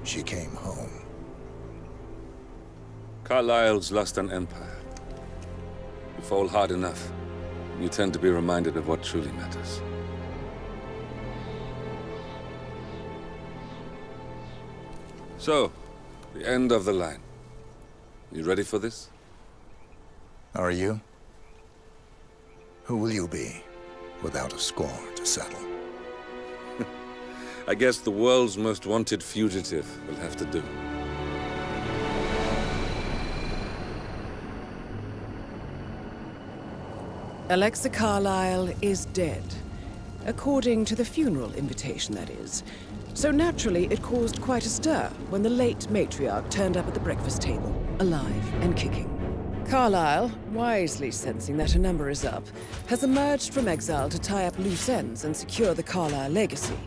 she came home. Carlyle's lost an empire. You fall hard enough, you tend to be reminded of what truly matters. So, the end of the line. You ready for this? Are you? Who will you be, without a score to settle? I guess the world's most wanted fugitive will have to do. Alexa Carlyle is dead. According to the funeral invitation, that is. So naturally, it caused quite a stir when the late matriarch turned up at the breakfast table, alive and kicking. Carlyle, wisely sensing that her number is up, has emerged from exile to tie up loose ends and secure the Carlyle legacy.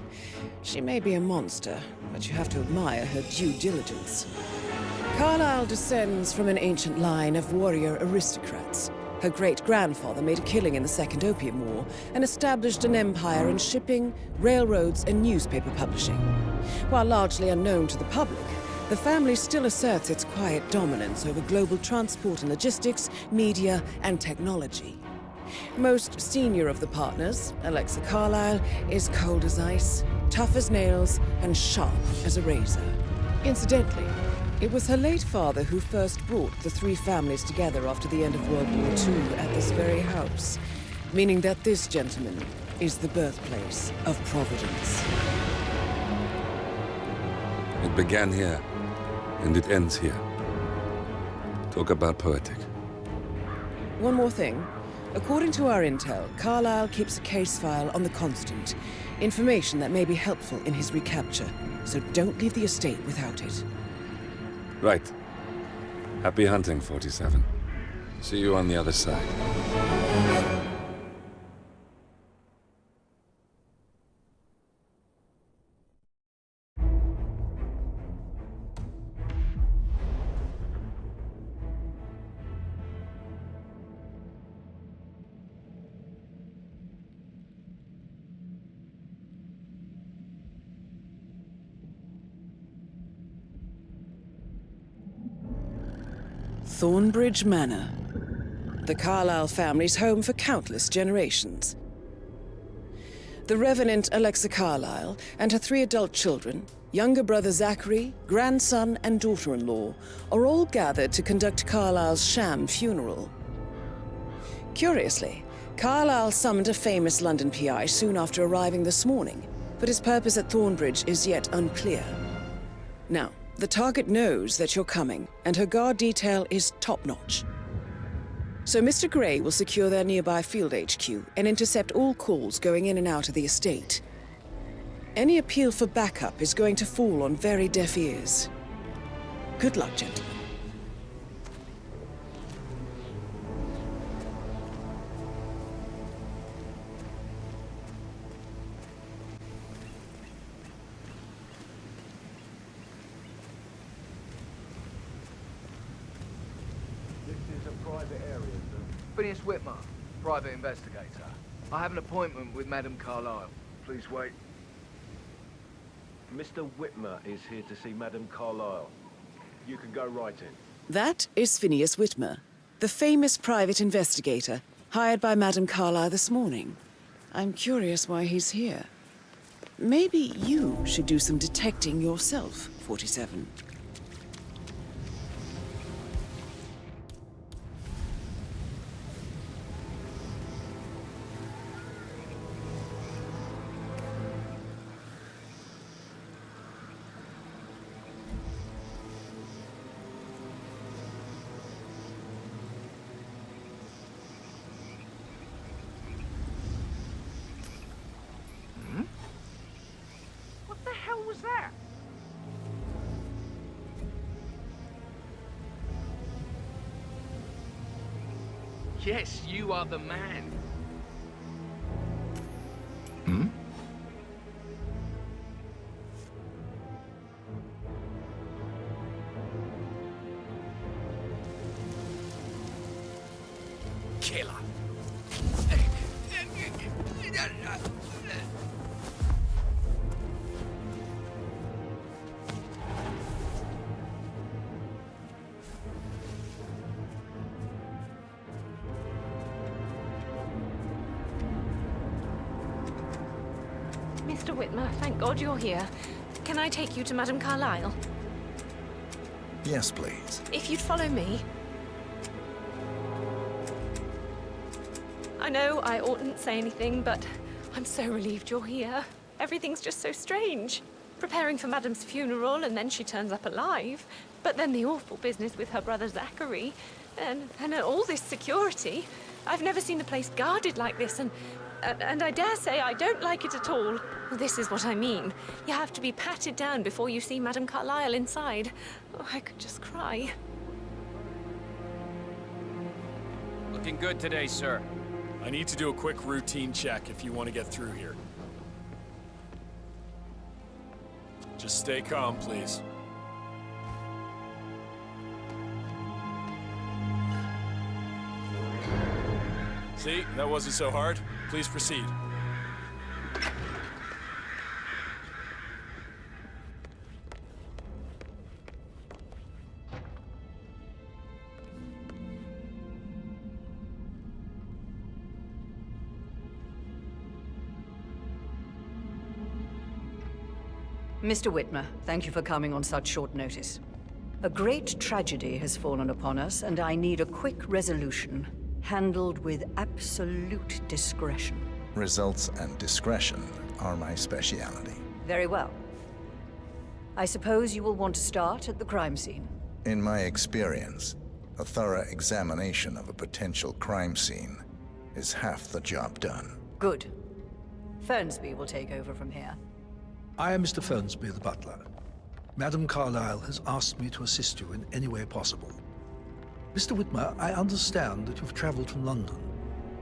She may be a monster, but you have to admire her due diligence. Carlyle descends from an ancient line of warrior aristocrats. Her great-grandfather made a killing in the Second Opium War and established an empire in shipping, railroads, and newspaper publishing. While largely unknown to the public, the family still asserts its quiet dominance over global transport and logistics, media, and technology. Most senior of the partners, Alexa Carlyle, is cold as ice, tough as nails, and sharp as a razor. Incidentally, it was her late father who first brought the three families together after the end of World War II at this very house, meaning that this gentleman is the birthplace of Providence. It began here, and it ends here. Talk about poetic. One more thing. According to our intel, Carlyle keeps a case file on the Constant. Information that may be helpful in his recapture, so don't leave the estate without it. Right. Happy hunting, 47. See you on the other side. Thornbridge Manor. The Carlyle family's home for countless generations. The Revenant Alexa Carlyle and her 3 adult children, younger brother Zachary, grandson, and daughter-in-law, are all gathered to conduct Carlyle's sham funeral. Curiously, Carlyle summoned a famous London PI soon after arriving this morning, but his purpose at Thornbridge is yet unclear. Now, the target knows that you're coming, and her guard detail is top-notch. So Mr. Gray will secure their nearby field HQ and intercept all calls going in and out of the estate. Any appeal for backup is going to fall on very deaf ears. Good luck, gentlemen. Private area, sir. Phineas Whitmer, private investigator. I have an appointment with Madame Carlyle. Please wait. Mr. Whitmer is here to see Madame Carlyle. You can go right in. That is Phineas Whitmer, the famous private investigator hired by Madame Carlyle this morning. I'm curious why he's here. Maybe you should do some detecting yourself, 47. What the hell was that? Yes, you are the man. Hmm? Killer. Mr. Whitmer, thank God you're here. Can I take you to Madame Carlyle? Yes, please. If you'd follow me. I know I oughtn't say anything, but I'm so relieved you're here. Everything's just so strange. Preparing for Madame's funeral, and then she turns up alive. But then the awful business with her brother Zachary, and all this security. I've never seen the place guarded like this, and I dare say I don't like it at all. This is what I mean. You have to be patted down before you see Madame Carlyle inside. Oh, I could just cry. Looking good today, sir. I need to do a quick routine check if you want to get through here. Just stay calm, please. See, that wasn't so hard. Please proceed. Mr. Whitmer, thank you for coming on such short notice. A great tragedy has fallen upon us, and I need a quick resolution, handled with absolute discretion. Results and discretion are my specialty. Very well. I suppose you will want to start at the crime scene. In my experience, a thorough examination of a potential crime scene is half the job done. Good. Fernsby will take over from here. I am Mr. Fernsby, the butler. Madame Carlyle has asked me to assist you in any way possible. Mr. Whitmer, I understand that you've traveled from London.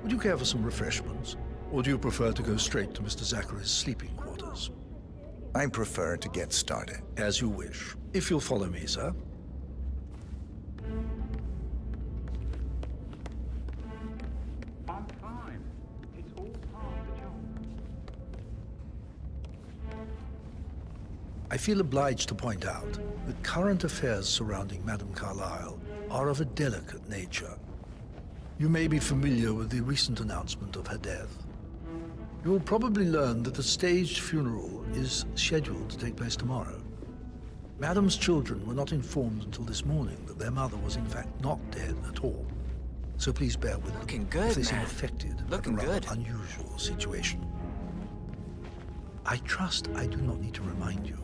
Would you care for some refreshments? Or do you prefer to go straight to Mr. Zachary's sleeping quarters? I prefer to get started. As you wish. If you'll follow me, sir. On time. It's all part of the job. I feel obliged to point out that current affairs surrounding Madame Carlyle are of a delicate nature. You may be familiar with the recent announcement of her death. You will probably learn that a staged funeral is scheduled to take place tomorrow. Madame's children were not informed until this morning that their mother was in fact not dead at all. So please bear with them. Looking good, if they seem man. affected Looking by a rather good. unusual situation. I trust I do not need to remind you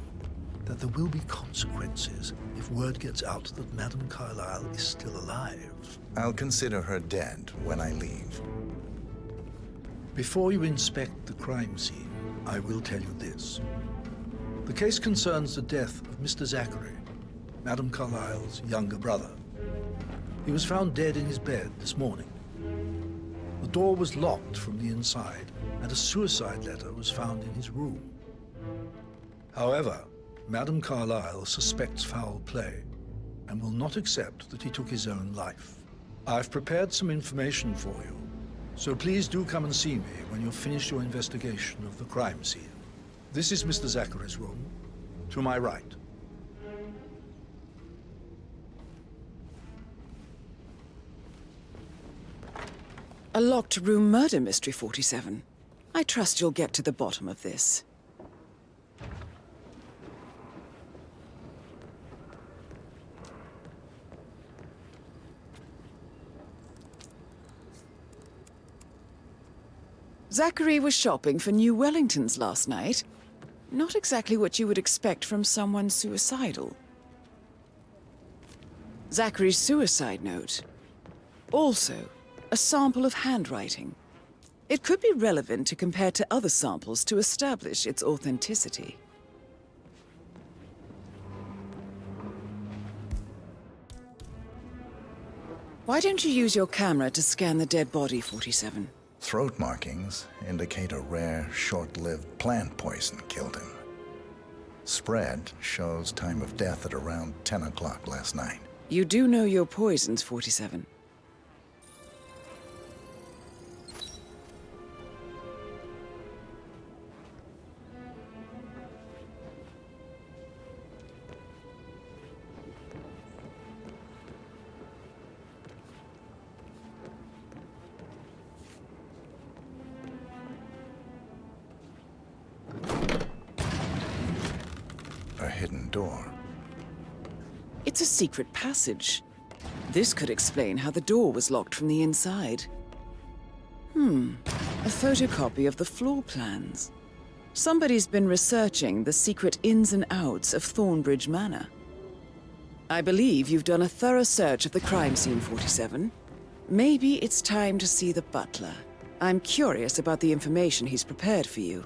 that there will be consequences if word gets out that Madame Carlyle is still alive. I'll consider her dead when I leave. Before you inspect the crime scene, I will tell you this. The case concerns the death of Mr. Zachary, Madame Carlyle's younger brother. He was found dead in his bed this morning. The door was locked from the inside, and a suicide letter was found in his room. However, Madame Carlyle suspects foul play and will not accept that he took his own life. I've prepared some information for you, so please do come and see me when you've finished your investigation of the crime scene. This is Mr. Zachary's room, to my right. A locked room murder mystery, 47. I trust you'll get to the bottom of this. Zachary was shopping for new Wellingtons last night. Not exactly what you would expect from someone suicidal. Zachary's suicide note. Also, a sample of handwriting. It could be relevant to compare to other samples to establish its authenticity. Why don't you use your camera to scan the dead body, 47? Throat markings indicate a rare, short-lived plant poison killed him. Spread shows time of death at around 10 o'clock last night. You do know your poisons, 47. door. It's a secret passage. This could explain how the door was locked from the inside. A photocopy of the floor plans. Somebody's been researching the secret ins and outs of Thornbridge Manor. I believe you've done a thorough search of the crime scene, 47. Maybe it's time to see the butler. I'm curious about the information he's prepared for you.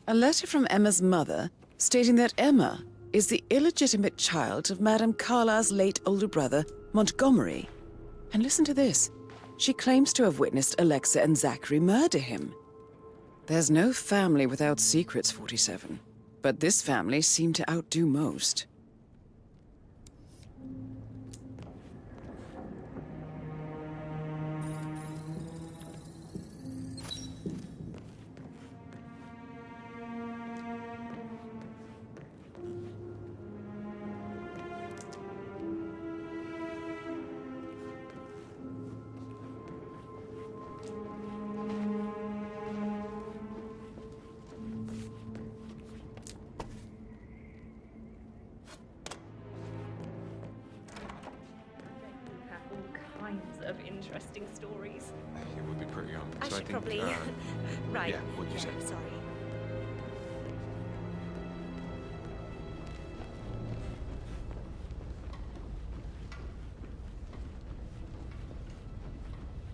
A letter from Emma's mother stating that Emma is the illegitimate child of Madame Carlyle's late older brother, Montgomery. And listen to this. She claims to have witnessed Alexa and Zachary murder him. There's no family without secrets, 47. But this family seemed to outdo most. Of interesting stories. It would be pretty I should probably... right. Yeah, what you said. Sorry.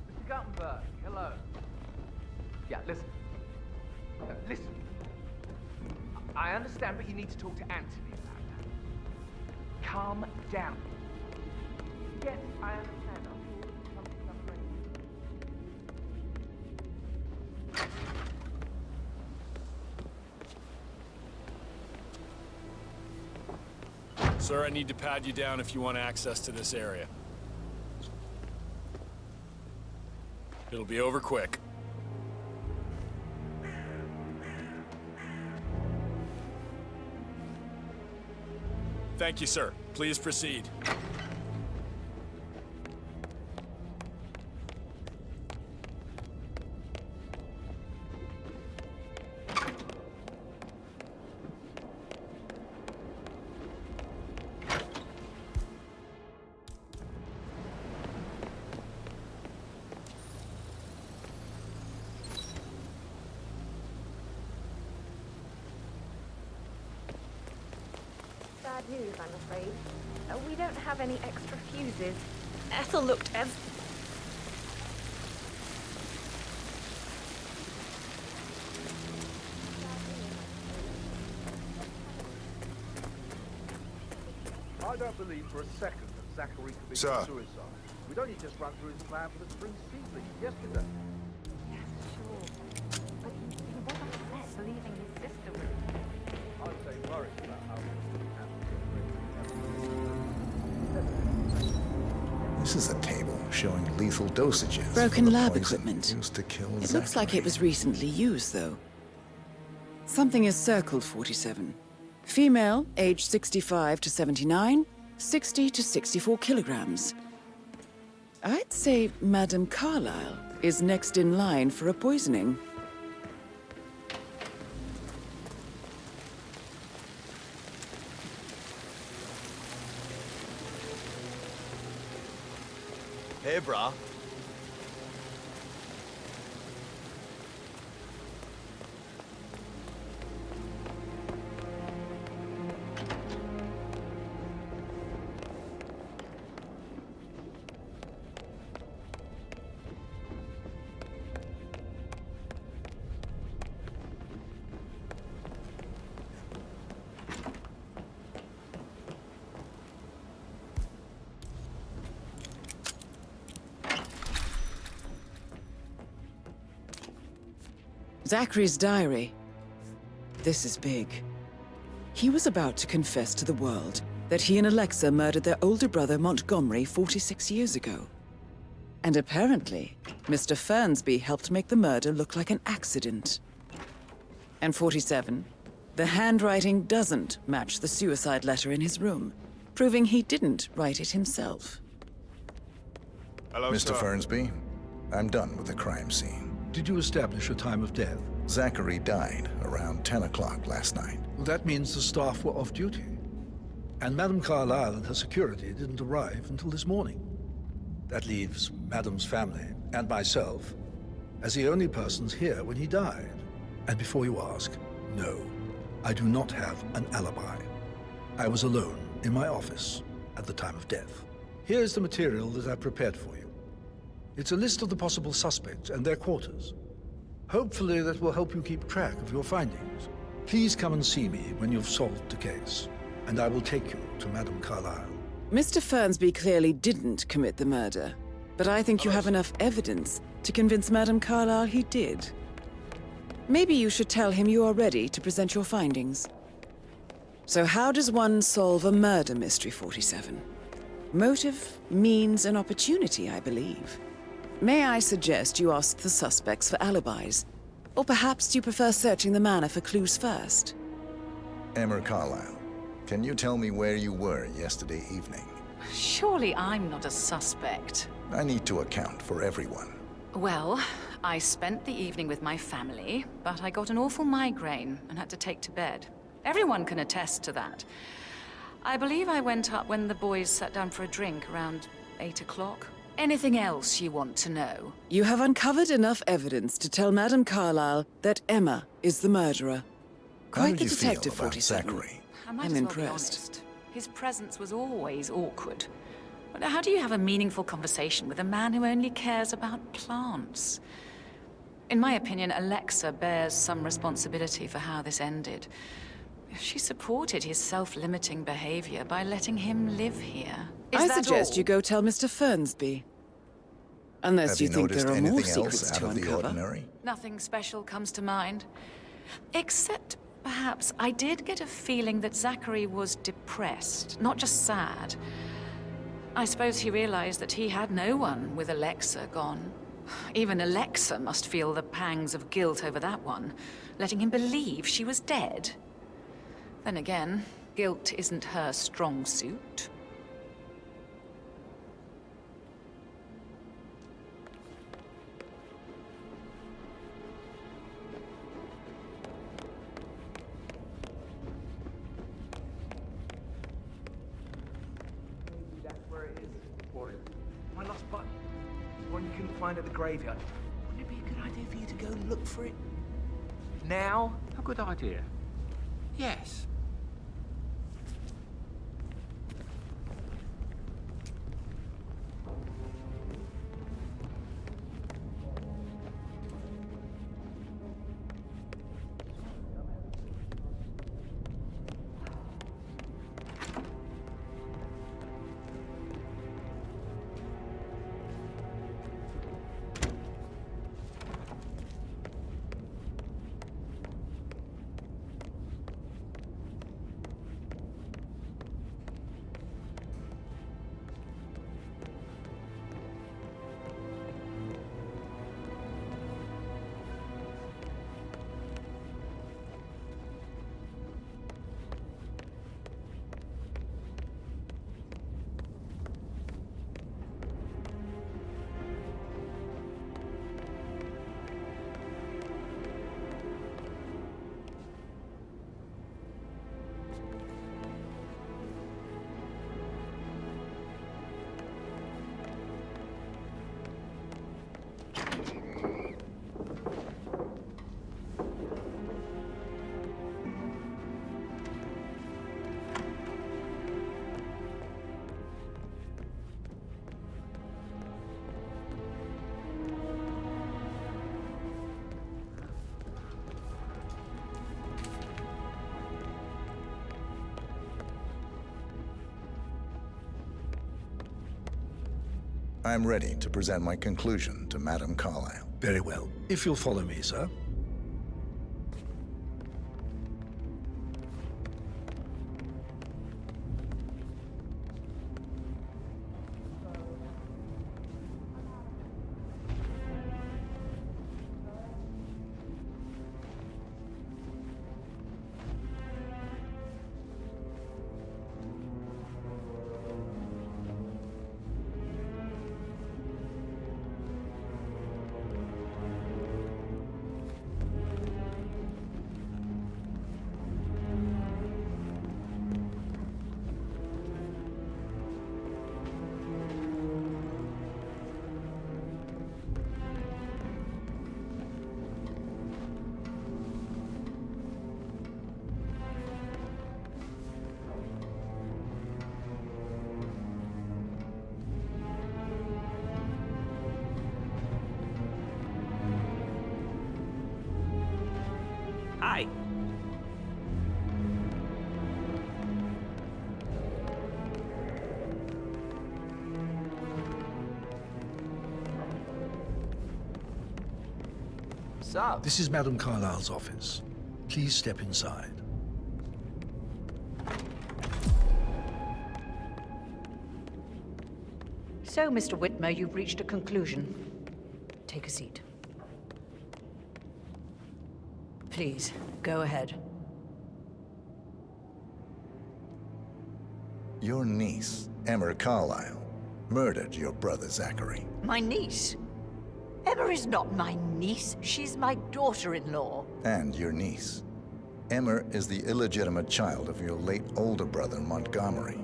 Mr. Guttenberg, hello. Yeah, listen. Listen. I understand, but you need to talk to Anthony about that. Calm down. Yes, I understand. Sir, I need to pad you down if you want access to this area. It'll be over quick. Thank you, sir. Please proceed. Bad news, I'm afraid. We don't have any extra fuses. Ethel looked as... I don't believe for a second that Zachary committed Sir. suicide. We'd only just run through his plan for the spring seedling yesterday. Yes, sure. But he was upset believing his sister was... I'd say worried about how This is a table showing lethal dosages. for Broken the lab poison equipment. used to kill It looks like it was recently used, though. Something is circled, 47. Female, age 65 to 79, 60 to 64 kilograms. I'd say Madame Carlyle is next in line for a poisoning. Hey, brah. Zachary's diary. This is big. He was about to confess to the world that he and Alexa murdered their older brother Montgomery 46 years ago. And apparently, Mr. Fernsby helped make the murder look like an accident. And 47, the handwriting doesn't match the suicide letter in his room, proving he didn't write it himself. Hello, Mr. sir. Fernsby, I'm done with the crime scene. Did you establish a time of death? Zachary died around 10 o'clock last night. Well, that means the staff were off duty. And Madame Carlyle and her security didn't arrive until this morning. That leaves Madame's family and myself as the only persons here when he died. And before you ask, no, I do not have an alibi. I was alone in my office at the time of death. Here's the material that I've prepared for you. It's a list of the possible suspects and their quarters. Hopefully that will help you keep track of your findings. Please come and see me when you've solved the case, and I will take you to Madame Carlyle. Mr. Fernsby clearly didn't commit the murder, but I think you have enough evidence to convince Madame Carlyle he did. Maybe you should tell him you are ready to present your findings. So how does one solve a murder mystery, 47? Motive, means, and opportunity, I believe. May I suggest you ask the suspects for alibis? Or perhaps do you prefer searching the manor for clues first? Emma Carlyle, can you tell me where you were yesterday evening? Surely I'm not a suspect. I need to account for everyone. Well, I spent the evening with my family, but I got an awful migraine and had to take to bed. Everyone can attest to that. I believe I went up when the boys sat down for a drink around 8 o'clock. Anything else you want to know? You have uncovered enough evidence to tell Madame Carlyle that Emma is the murderer. How Quite did the you detective, feel about 47. Zachary? I might I'm as well be impressed. honest. His presence was always awkward. But how do you have a meaningful conversation with a man who only cares about plants? In my opinion, Alexa bears some responsibility for how this ended. She supported his self-limiting behavior by letting him live here. I that suggest all? you go tell Mr. Fernsby. Unless Have you you think noticed there are more anything else secrets out to of the uncover. ordinary? Nothing special comes to mind. Except, perhaps, I did get a feeling that Zachary was depressed, not just sad. I suppose he realized that he had no one with Alexa gone. Even Alexa must feel the pangs of guilt over that one, letting him believe she was dead. Then again, guilt isn't her strong suit. Maybe that's where it is. Or my lost button. One you couldn't find at the graveyard. Wouldn't it be a good idea for you to go look for it? Now? A good idea. Yes. I'm ready to present my conclusion to Madame Carlyle. Very well. If you'll follow me, sir. die! So, This is Madame Carlyle's office. Please step inside. So, Mr. Whitmer, you've reached a conclusion. Take a seat. Please, go ahead. Your niece, Emma Carlyle, murdered your brother Zachary. My niece? Emma is not my niece. She's my daughter-in-law. And your niece. Emma is the illegitimate child of your late older brother Montgomery,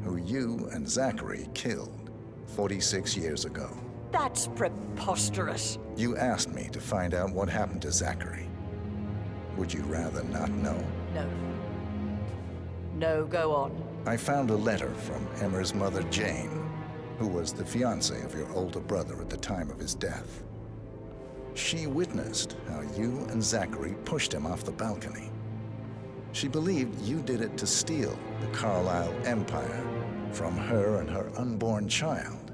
who you and Zachary killed 46 years ago. That's preposterous. You asked me to find out what happened to Zachary. Would you rather not know? No. No, go on. I found a letter from Emma's mother, Jane, who was the fiancée of your older brother at the time of his death. She witnessed how you and Zachary pushed him off the balcony. She believed you did it to steal the Carlyle empire from her and her unborn child.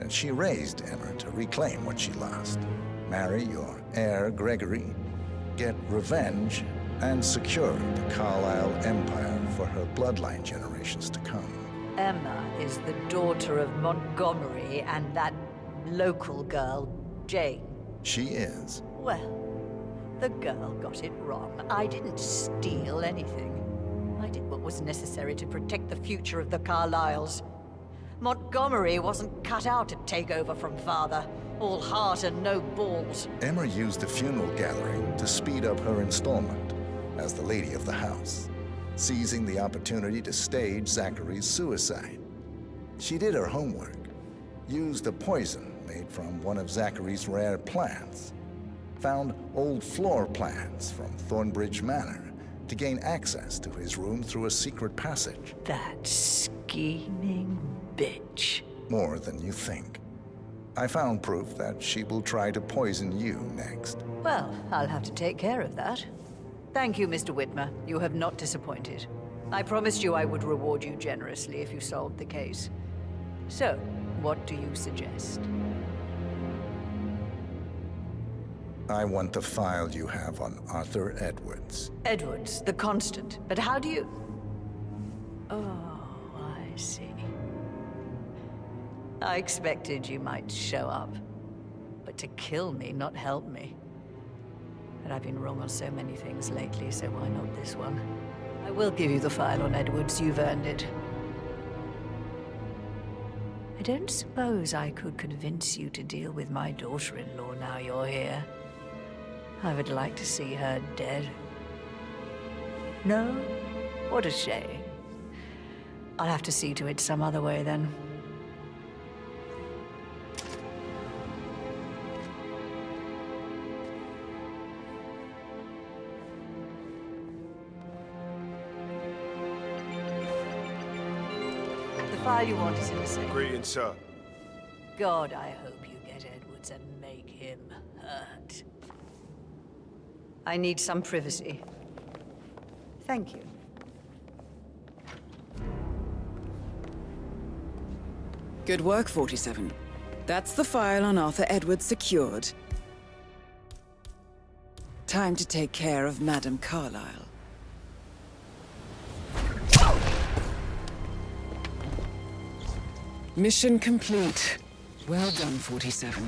And she raised Emma to reclaim what she lost. Marry your heir, Gregory, get revenge, and secure the Carlyle empire for her bloodline generations to come. Emma is the daughter of Montgomery and that local girl, Jane. She is. Well, the girl got it wrong. I didn't steal anything. I did what was necessary to protect the future of the Carlyles. Montgomery wasn't cut out to take over from father. All heart and no balls. Emma used the funeral gathering to speed up her installment as the lady of the house, seizing the opportunity to stage Zachary's suicide. She did her homework, used a poison made from one of Zachary's rare plants, found old floor plans from Thornbridge Manor to gain access to his room through a secret passage. That scheming bitch. More than you think. I found proof that she will try to poison you next. Well, I'll have to take care of that. Thank you, Mr. Whitmer. You have not disappointed. I promised you I would reward you generously if you solved the case. So, what do you suggest? I want the file you have on Arthur Edwards. Edwards, the Constant. But how do you... Oh, I see. I expected you might show up. But to kill me, not help me. But I've been wrong on so many things lately, so why not this one? I will give you the file on Edwards. You've earned it. I don't suppose I could convince you to deal with my daughter-in-law now you're here. I would like to see her dead. No? What a shame. I'll have to see to it some other way then. The file you want is in the safe. Greetings, sir. God, I hope you get Edwards and make him hurt. I need some privacy. Thank you. Good work, 47. That's the file on Arthur Edwards secured. Time to take care of Madame Carlyle. Mission complete. Well done, 47.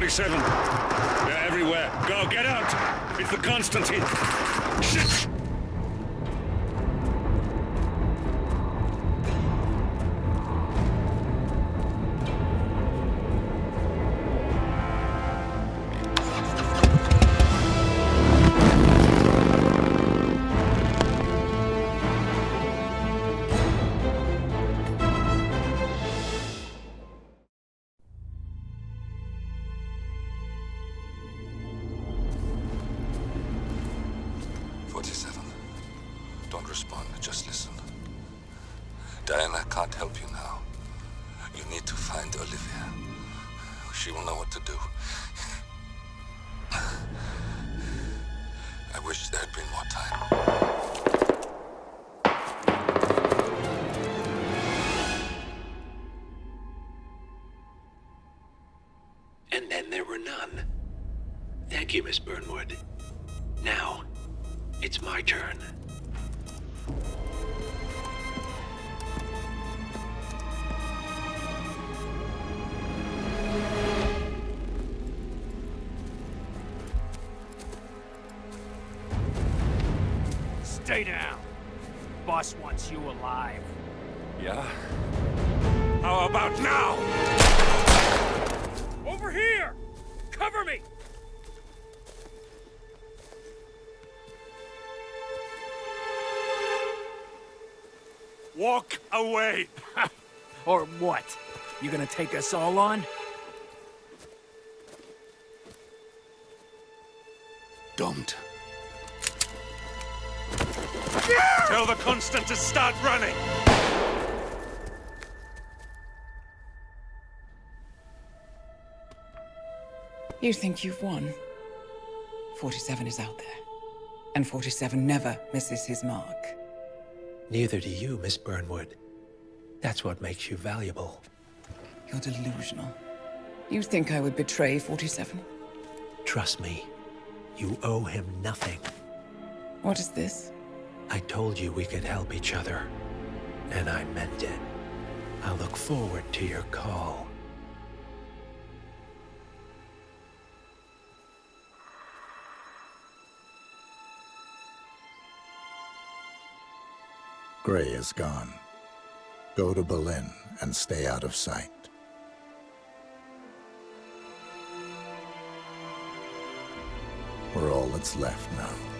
47. They're everywhere. Go, get out! It's the Constantine. Shit! Don't respond, just listen. Diana can't help you now. You need to find Olivia. She will know what to do. I wish there had been more time. And then there were none. Thank you, Miss Burnwood. Now, it's my turn. Stay down. Boss wants you alive. Yeah? How about now? Over here! Cover me! Walk away! Or what? You gonna take us all on? Don't. Tell the Constant to start running! You think you've won? 47 is out there. And 47 never misses his mark. Neither do you, Miss Burnwood. That's what makes you valuable. You're delusional. You think I would betray 47? Trust me, you owe him nothing. What is this? I told you we could help each other, and I meant it. I'll look forward to your call. Gray is gone. Go to Berlin and stay out of sight. We're all that's left now.